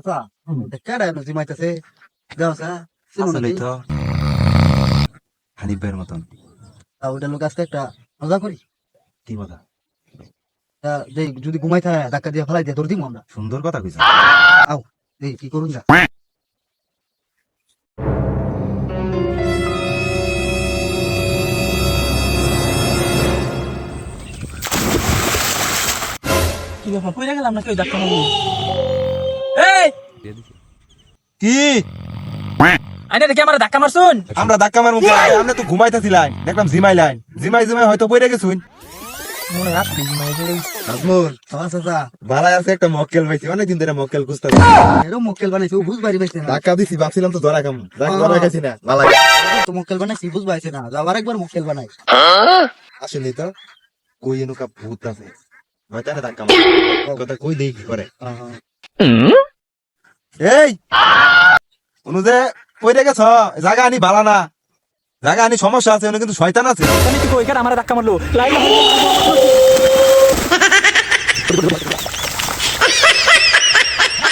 আচ্ছা কেডা এনে জিমাইতেছে যাও স্যার আসলেই তো হানিফ ভাইয়ের মতন। ওইটা লোক আজকে একটা মজা করি কি কথা? যে যদি ঘুমাই থাকে ধাক্কা দিয়ে ফেলাই দিয়ে দৌড় দিব আমরা সুন্দর কথা কইছ। আও এই কি করুন যা কি ব্যাপার কইরা গেলাম না কেউ ধাক্কা মারলো এই কি আইনে দেখে আমার ধাক্কা মারছুন আমরা ধাক্কা মারমু কে? আমরা তো ঘুমাইতাছিলাম, দেখলাম জিমাইলাম, জিমাই হয়তো পড়ে গেছুন। মনে রাত বেজি মাই গেলে নাজমুল আমার চাচা ভালাই আছে, একটা মক্কেল পাইছি, অনেকদিন ধরে মক্কেল খুঁজতাছি। এরকম মক্কেল বানাইছে ও বুঝ বাড়ি পাইছে না ধাক্কা দিছি, ভাবছিলাম তো ধরা খাম, ধরা খাইছি না, ভালাই। তো মক্কেল বানাইছি বুঝ পাইছে না আবার একবার মক্কেল বানাই আসলে তো কই এনুকা ভূত আছে, হয়তো এটা ধাক্কা মার কথা কই দেই কি করে। এই অনুজে পড়ে গেছ, জায়গা আনি ভালো না, জায়গা আনি সমস্যা আছে, কিন্তু শয়তান আছে। আমি কি কই কেন আমার ধাক্কা মারলো লাইলা